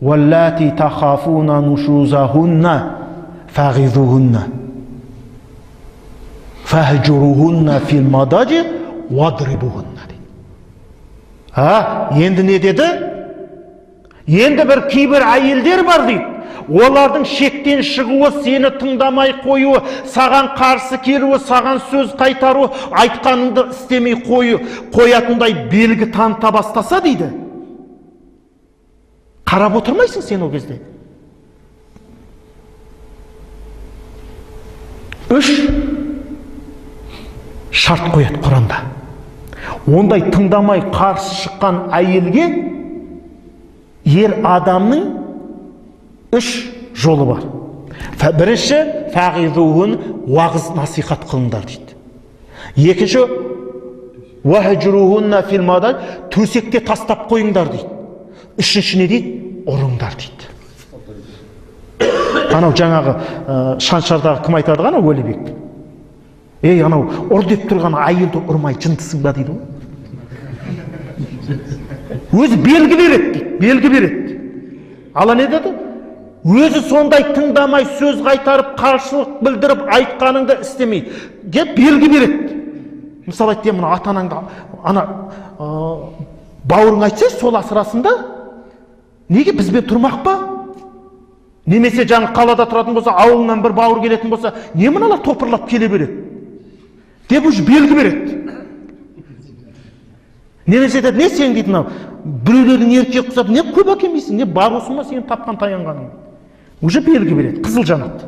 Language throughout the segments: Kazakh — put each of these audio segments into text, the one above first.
Валлати тахафуна нушузахунна фағизухунна фахджурухунна фил мададжи вадрибухунна. Енді не деді? Енді бір кейбір әйелдер бар дейді. Олардың шектен шығуы, сені тыңдамай қоюы, саған қарсы келуі, саған сөз қайтаруы, айтқаныңды істемей қоятындай белгі таныта бастаса дейді. Қарап отырмайсың сен ол кезде. 3 шарт қояды Құранда. Ондай тыңдамай қарсы шыққан әйелге ер адамның 3 жолы бар. Бірінші, фағизухун, уағыз насихат қылыңдар дейді. Екінші, уахджурухунна фил мадаж, төсекте тастап қойыңдар дейді. Үшінші не дейді? Ұрыңдар дейді. Анау жаңағы Шаншардағы кім айтады ғана, Өлібек. Ей, анау ұр деп тұрған әйелді ұрмай жындысың ба дейді ғой. Өзі белгі береді дейді, белгі береді. Ала не деді? Өзі сондай тыңдамай сөз қайтарып, қарсылық білдіріп, айтқаныңды істемей. Деп белгі береді. Мысалы айтты, мына ата-анаңды бауырың айтса, сол асырасында неге бізбен тұрмақ па? Немесе жаңа қалада тұратын болса, ауылынан бір бауыр келетін болса, не мыналар топырлап келе береді? Деп уже белгі береді. Немесе деді, не сен дейді, біреулердің еркек құсады, не көп әкелмейсің, не бар осың ма сенің тапқан таянғаның? Уже белгі береді, қызыл жанат.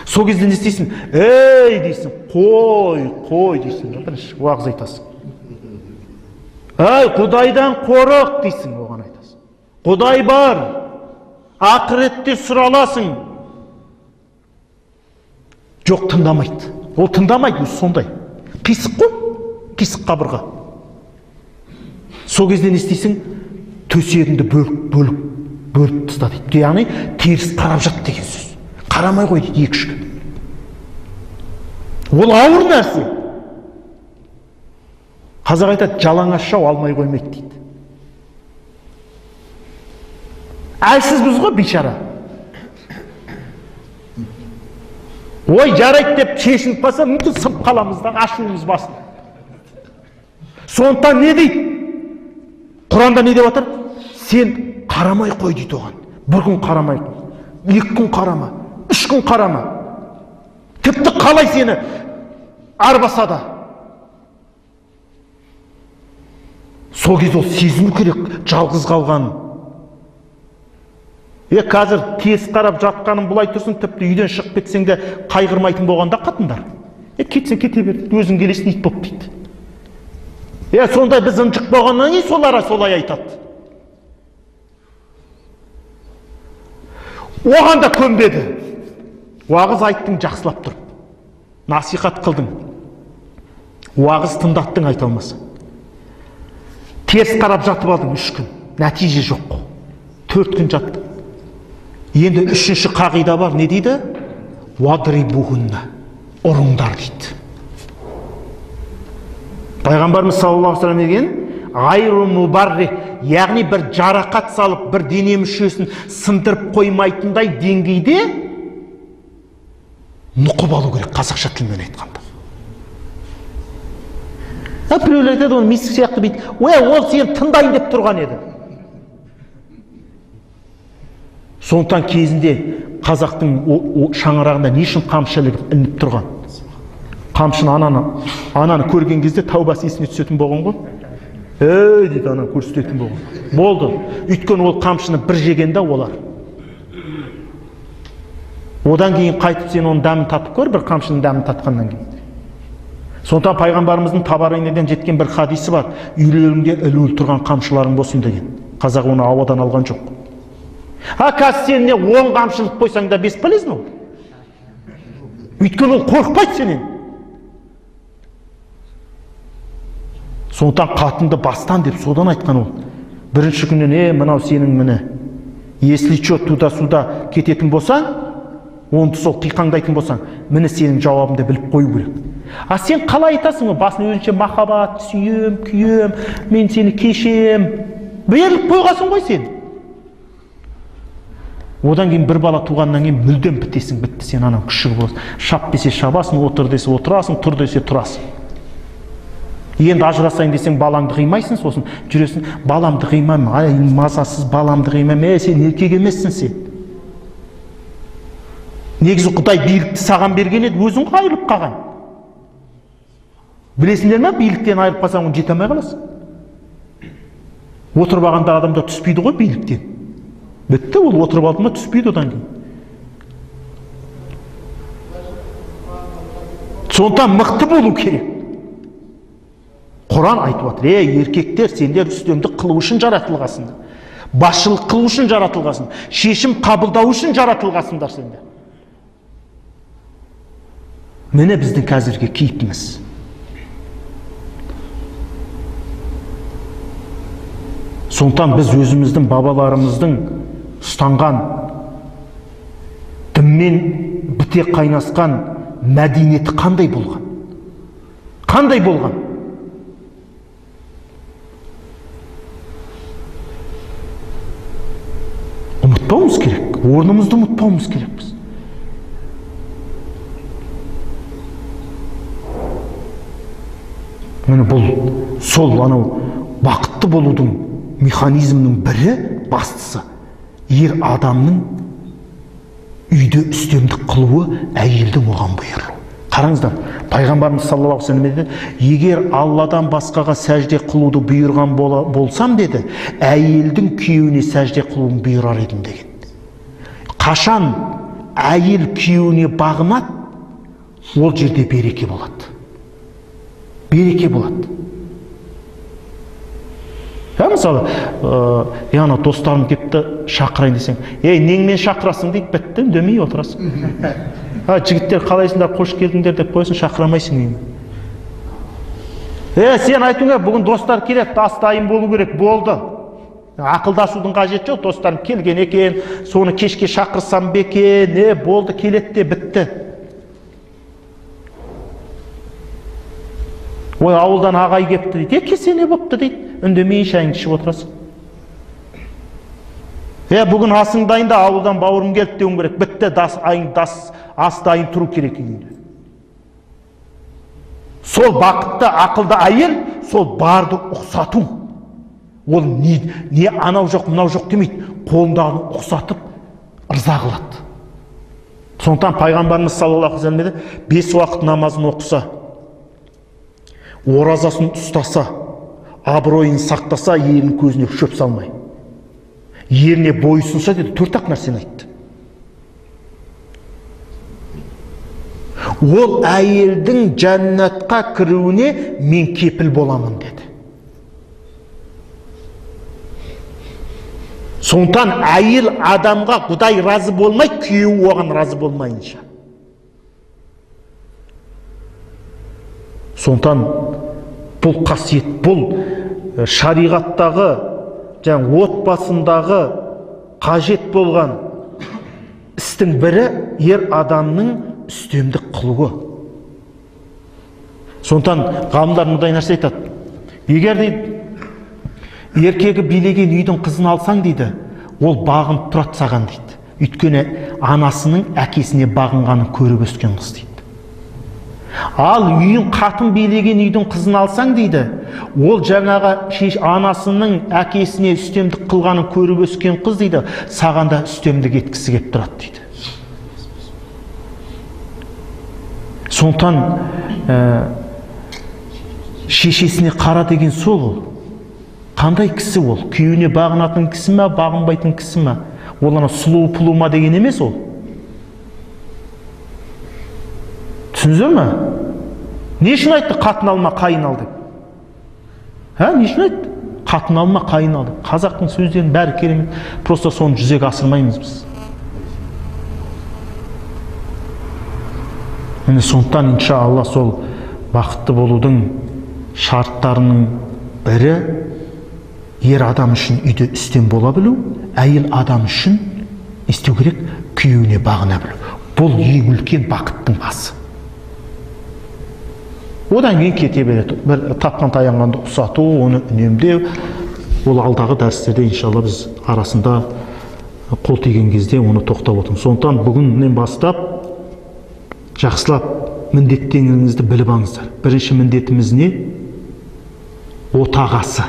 Сол кезде не істейсің? Ей дейсің, қой дейсің, уағыз айтасың. Ай, Құдайдан қорық дейсің, оған айтасың. Құдай бар, ақыретте сұраласың. Жоқ, тыңдамайды. Ол тыңдамайды, сондай. Қисық қой, қисық қабырға. Сол кезде не істейсің? Төсегіңді бөліп тыста дейді. Яғни теріс қарап жат деген сөз. Қарамай қой дейді 2-3 күн. Ол ауыр нәрсе. Қазақ айтады, жалаңаш жау алмай қоймайды дейді. Әлсізбіз ғой, бейшара. Ой, жарайды деп шешініп қалса, мүмкін сынып қаламыз да, ашуымыз басын. Сондықтан не дейді? Құранда не деп отыр? Сен қарамай қой дейді оған. Бір күн қарамай қой. 2 күн қарама. 3 күн қарама. Тіпті қалай сені арбаса да. Сол кезде ол сезіну керек, жалғыз қалғанын. Қазір тез қарап жатқаным бұлай тұрсын, тіпті үйден шығып кетсең де қайғырмайтын болғанда қатындар. Кетсең кете бер, өзің келесің ит боп дейді. Сондай біз ынжық болғаннан кейін солай айтады. Оған да көнбеді. Уағыз айттың жақсылап тұрып. Насихат қылдың. Уағыз тыңдаттың айта алмаса. Теріс қарап жатып алдың 3 күн. Нәтиже жоқ. 4 күн жаттың. Енді 3-ші қағида бар, не дейді? Вадрибухунна, ұрыңдар дейді. Пайғамбарымыз саллаллаху алейхи ва саллям деген, ғайру мубарри, яғни бір жарақат салып, бір дене мүшесін сындырып қоймайтындай деңгейде нұқып алу керек, қазақша тілмен айтқанда. Біреулер айтады, оны мисық сияқты бейді. Ол сен тыңдайын деп тұрған еді. Сондықтан кезінде қазақтың шаңырағында не үшін қамшы ілініп тұрған? Қамшыны ананы көрген кезде таубасы есіне түсетін болған ғой. Дейді, ананы көрсететін болған. Болды. Өйткені ол қамшыны бір жегенде олар. Одан кейін қайтып сен оның дәмін татып көр, бір қамшының дәмін татқаннан кейін. Сондықтан пайғамбарымыздың Табариниден жеткен бір хадисі бар. Үйлеріңде ілулі тұрған қамшыларың болсын деген. Қазақ оны ауадан алған жоқ. Қазір сен не 10 қамшылық қойсаң да бесполезно ол. Өйткені ол қорқпайды сенен. Сондықтан қатынды бастан деп содан айтқан ол. Бірінші күннен, мынау сенің міне. Если что, туда-суда кететін болсаң, онды сол қиқаңдайтын болсаң, міне сенің жауабыңды біліп қою керек. Сен қалай айтасың? Басын өзінше махаббат, сүйем, күйем, мен сені кешем. Беріліп қойғасың ғой сен. Одан кейін бір бала туғаннан кейін мүлдем бітесің, бітті, сен анан күшік боласың. Шап десе шабасың, отыр десе отырасың, тұр десе тұрасың. Енді ажырасайын десең балаңды қимайсың, сосын жүресің, баламды қимаймын, ай мазасыз баламды қимаймын, сен еркек емессің сен. Негізі Құдай билікті саған берген еді, өзің айырылып қалған. Білесіңдер ме, биліктен айырылып қалсаң, оны жете алмай қаласың. Отырып алғанда адамда түспейді ғой биліктен. Бітті, ол отырып алды ма түспейді одан кейін. Сондықтан мықты болу керек. Құран айтып отыр, еркектер, сендер үстемдік қылу үшін жаратылғасыңдар. Басшылық қылу үшін жаратылғасыңдар. Шешім қабылдау үшін жаратылғасыңдар сендер. Міне біздің қазіргі кейпіміз. Сондықтан біз өзіміздің бабаларымыздың ұстанған дінмен біте қайнасқан мәдениеті қандай болған? Қандай болған? Ұмытпауымыз керек, орнымызды ұмытпауымыз керек біз. Міне бұл сол анау бақытты болудың механизмінің бірі, бастысы, ер адамның үйде үстемдік қылуы, әйелдің оған бұйыру. Қараңыздар, пайғамбарымыз саллаллаху алейхи вассалам деді, егер Алладан басқаға сәжде қылуды бұйырған болсам деді, әйелдің күйеуіне сәжде қылуын бұйырар едім деген. Қашан әйел күйеуіне бағынады, ол жерде береке болады. Береке болады. Мысалы, яғына достарым кепті шақырайын десең, неңмен шақырасың дейді, бітті, үндемей отырасың. Жігіттер қалайсыңдар, қош келдіңдер деп қойсын, шақырамайсың деймін. Сен айтуыңа, бүгін достар келеді, ас дайын болу керек, болды. Ақылдасудың қажеті жоқ, достарым келген екен, соны кешке шақырсам ба екен, болды, келеді де, бітті. Ой, ауылдан ағай кепті дейді, кесене бопты дейді, үндемей шайыңды ішіп отырасың. Бүгін асың дайында, ауылдан бауырым келді деуің керек, бітті, ас дайын тұру керек үйінде. Сол бақытты, ақылды әйел, сол барды ұқсату. Ол не анау жоқ, мынау жоқ демейді, қолындағын ұқсатып, ырза қылады. Сондықтан пайғамбарымыз саллаллаху алейхи вассалам деді, 5 уақыт намазын оқыса, оразасын ұстаса, абыройын сақтаса, ерінің көзіне шөп салмай, еріне бойсынса деді, 4-ақ нәрсені айтты. Ол әйелдің жәннатқа кіруіне мен кепіл боламын деді. Сондықтан әйел адамға Құдай разы болмай, күйеуі оған разы болмайынша. Сондықтан бұл қасиет, бұл шариғаттағы, отбасындағы қажет болған істің бірі ер адамның үстемдік қылуы. Сондықтан ғалымдар мындай нәрсе айтады. Егер дейді, еркегі билеген үйдің қызын алсаң дейді, ол бағынып тұрады саған дейді. Өйткені анасының әкесіне бағынғанын көріп өскен қыз дейді. Ал үйін қатын билеген үйдің қызын алсаң дейді, ол жаңағы анасының әкесіне үстемдік қылғанын көріп өскен қыз дейді, саған да үстемдік еткісі кеп тұрады дейді. Сондықтан шешесіне қара деген сол ол. Қандай кісі ол? Күйеуіне бағынатын кісі ме, бағынбайтын кісі ме? Ол ана сұлу пұлу ма деген емес ол. Түсіндіңіздер ме? Не үшін айтты қатын алма, қайын ал деп? Не үшін айтты? Қатын алма, қайын ал деп. Қазақтың сөздерінің бәрі керемет. Просто соны жүзеге асырмаймыз біз. Міне сондықтан иншалла сол бақытты болудың шарттарының бірі ер адам үшін үйде үстем бола білу, әйел адам үшін істеу керек, күйеуіне бағына білу. Бұл ең үлкен бақыттың басы. Одан кейін кете береді. Бір тапқан таянғанды ұсату, оны үнемдеу. Ол алдағы дәрістерде иншалла біз арасында қол тиген кезде оны тоқтап отырмыз. Сондықтан бүгіннен бастап жақсылап міндеттеріңізді біліп алыңыздар. Бірінші міндетіміз не? Отағасы.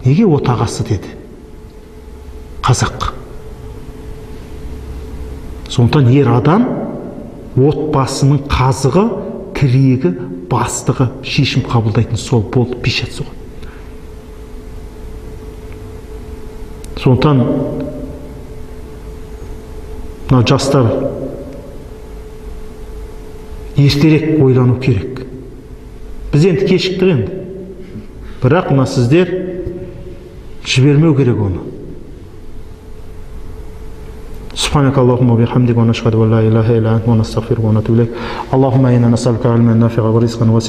Неге отағасы деді? Қазақ. Сондықтан ер адам отбасының қазығы, тірегі, бастығы, шешім қабылдайтын сол болды, пишет соған. Сондықтан мына жастар ертерек ойлану керек. Біз енді кешіктік енді. Бірақ мына сіздер жібермеу керек оны. سبحانك اللهم وبحمدك ونشهد أن لا إله إلا أنت ونستغفرك ونتوب إليك اللهم إنا نسألك علما نافعا ورزقا واسعا